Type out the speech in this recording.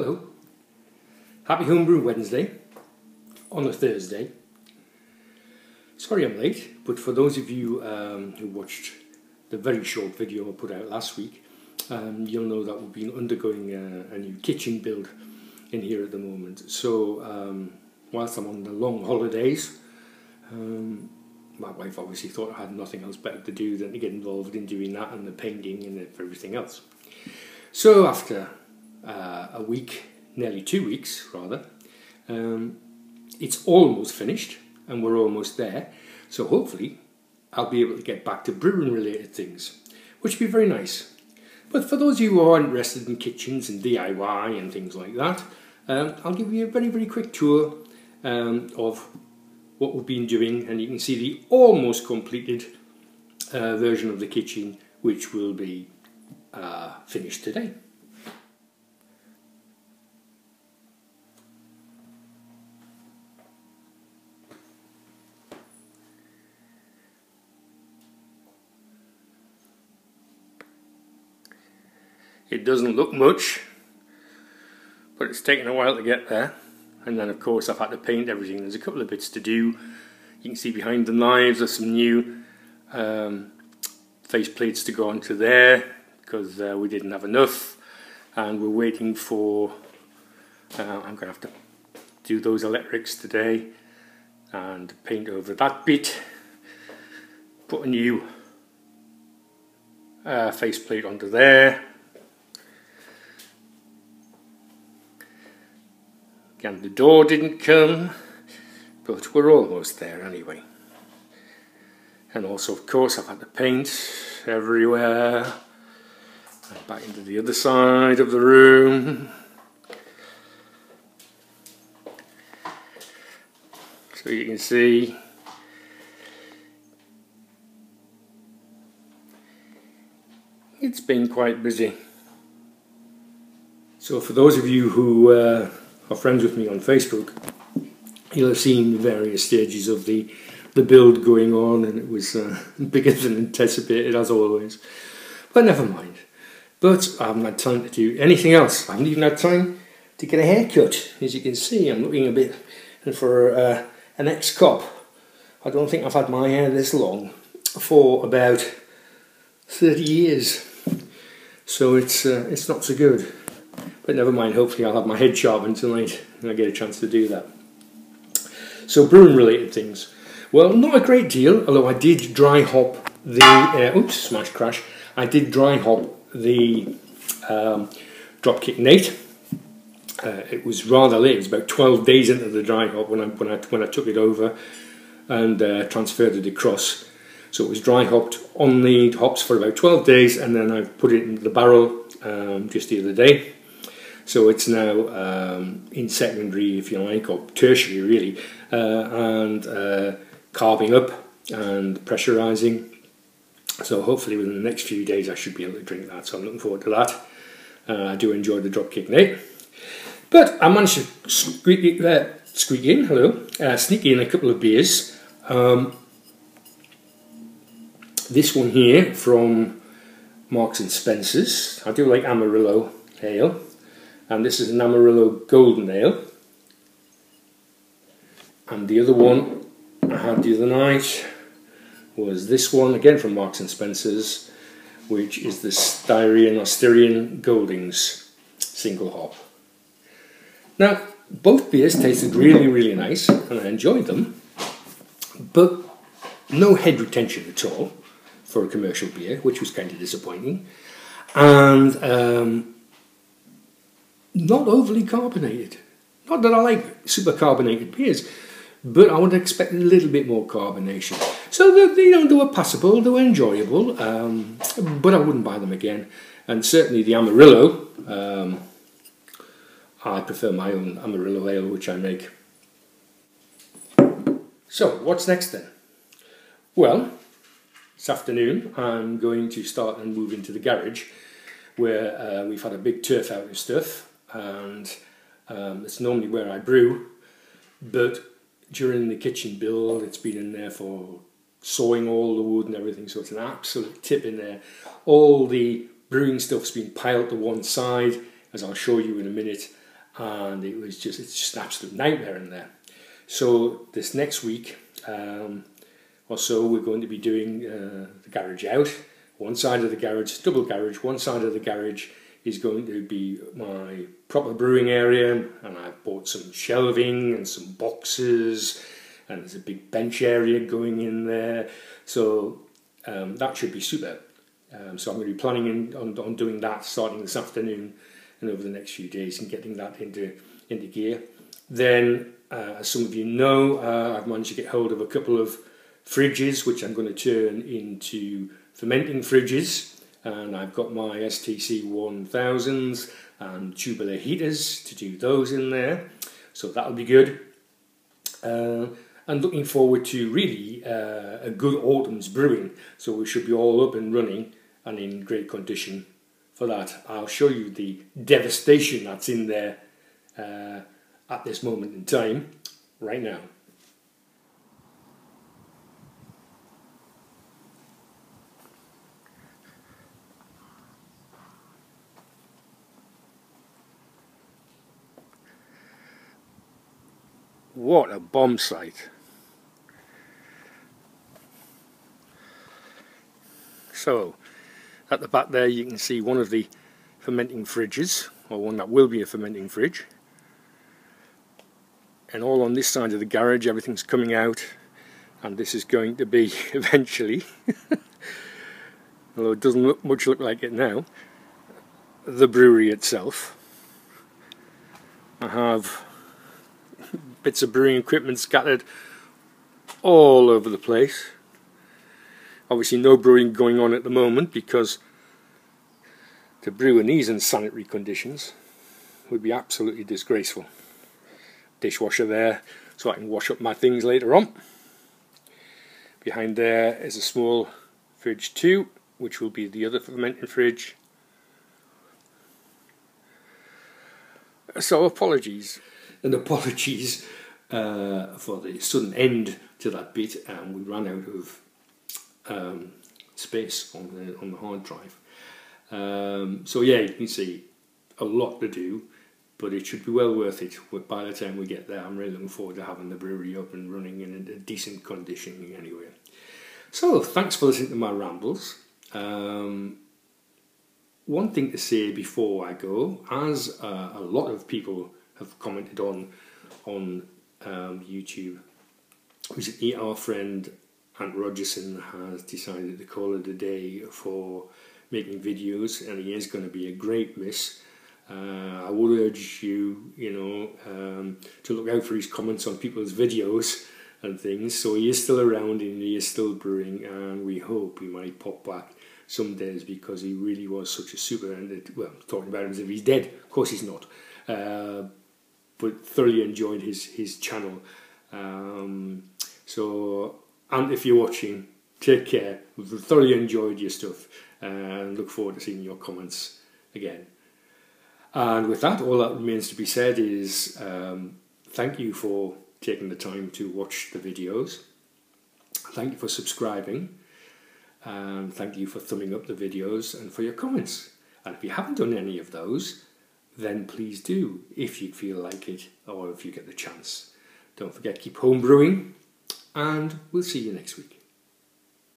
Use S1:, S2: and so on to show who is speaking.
S1: Hello. Happy Homebrew Wednesday on a Thursday. Sorry I'm late, but for those of you who watched the very short video I put out last week, you'll know that we've been undergoing a new kitchen build in here at the moment. So whilst I'm on the long holidays, my wife obviously thought I had nothing else better to do than to get involved in doing that and the painting and everything else. So after a week, nearly 2 weeks rather, it's almost finished and we're almost there. So hopefully I'll be able to get back to brewing related things, which would be very nice. But for those of you who are interested in kitchens and DIY and things like that, I'll give you a very quick tour of what we've been doing, and you can see the almost completed version of the kitchen, which will be finished today. It doesn't look much, but it's taken a while to get there. And then of course I've had to paint everything. There's a couple of bits to do. You can see behind the knives there's some new face plates to go onto there because we didn't have enough, and we're waiting for I'm going to have to do those electrics today and paint over that bit, put a new face plate onto there. Again, the door didn't come, but we're almost there anyway. And also, of course, I've had to paint everywhere. And back into the other side of the room. So you can see it's been quite busy. So for those of you who are friends with me on Facebook, you'll have seen various stages of the build going on, and it was bigger than anticipated as always, but never mind. But I haven't had time to do anything else. I haven't even had time to get a haircut. As you can see, I'm looking a bit for an ex-cop. I don't think I've had my hair this long for about 30 years, so it's not so good. But never mind, hopefully I'll have my head sharpened tonight and I get a chance to do that. So brewing related things. Well, not a great deal, although I did dry hop the, oops, smash crash. I did dry hop the Dropkick Nate. It was rather late, it was about 12 days into the dry hop when I took it over and transferred it across. So it was dry hopped on the hops for about 12 days, and then I put it into the barrel just the other day. So it's now in secondary, if you like, or tertiary really, and carving up and pressurising. So hopefully within the next few days I should be able to drink that, so I'm looking forward to that. I do enjoy the Dropkick Nate. But I managed to sneak in a couple of beers. This one here from Marks and Spencer's. I do like Amarillo ale. And this is an Amarillo Golden Ale. And the other one I had the other night was this one, again from Marks and Spencer's, which is the Styrian Goldings single hop. Now, both beers tasted really nice, and I enjoyed them, but no head retention at all for a commercial beer, which was kind of disappointing. And not overly carbonated. Not that I like super carbonated beers, but I would have expected a little bit more carbonation. So they were passable, they were enjoyable, but I wouldn't buy them again. And certainly the Amarillo, I prefer my own Amarillo ale, which I make. So what's next then? Well, this afternoon I'm going to start and move into the garage, where we've had a big turf out of stuff. And it's normally where I brew, but during the kitchen build it's been in there for sawing all the wood and everything, so it's an absolute tip in there. All the brewing stuff's been piled to one side, as I'll show you in a minute, and it's just an absolute nightmare in there. So this next week or so, we're going to be doing the garage out. One side of the garage, double garage, one side of the garage is going to be my proper brewing area, and I've bought some shelving and some boxes, and there's a big bench area going in there, so that should be super. So I'm going to be planning on doing that starting this afternoon and over the next few days, and getting that into gear. Then, as some of you know, I've managed to get hold of a couple of fridges which I'm going to turn into fermenting fridges, and I've got my STC 1000s and tubular heaters to do those in there, so that'll be good. And looking forward to really a good autumn's brewing, so we should be all up and running and in great condition for that. I'll show you the devastation that's in there at this moment in time right now. What a bomb site. So, at the back there you can see one of the fermenting fridges, or one that will be a fermenting fridge. And all on this side of the garage, everything's coming out, and this is going to be eventually, although it doesn't look like it now, the brewery itself. I have bits of brewing equipment scattered all over the place. Obviously no brewing going on at the moment, because to brew in these unsanitary conditions would be absolutely disgraceful. Dishwasher there, so I can wash up my things later on. Behind there is a small fridge too, which will be the other fermenting fridge. So apologies. And apologies for the sudden end to that bit. We ran out of space on the hard drive. So yeah, you can see a lot to do, but it should be well worth it. By the time we get there, I'm really looking forward to having the brewery up and running in a decent condition anyway. So thanks for listening to my rambles. One thing to say before I go, as a lot of people have commented on YouTube, recently our friend Ant Rogerson has decided to call it a day for making videos, and he is going to be a great miss. I would urge you, to look out for his comments on people's videos and things. So he is still around and he is still brewing, and we hope he might pop back some days, because he really was such a super, and well, talking about him as if he's dead, of course he's not, but thoroughly enjoyed his channel. So, and if you're watching, take care. We've thoroughly enjoyed your stuff, and look forward to seeing your comments again. And with that, all that remains to be said is thank you for taking the time to watch the videos. Thank you for subscribing. And thank you for thumbing up the videos and for your comments. And if you haven't done any of those, then please do, if you feel like it, or if you get the chance. Don't forget, keep home brewing, and we'll see you next week.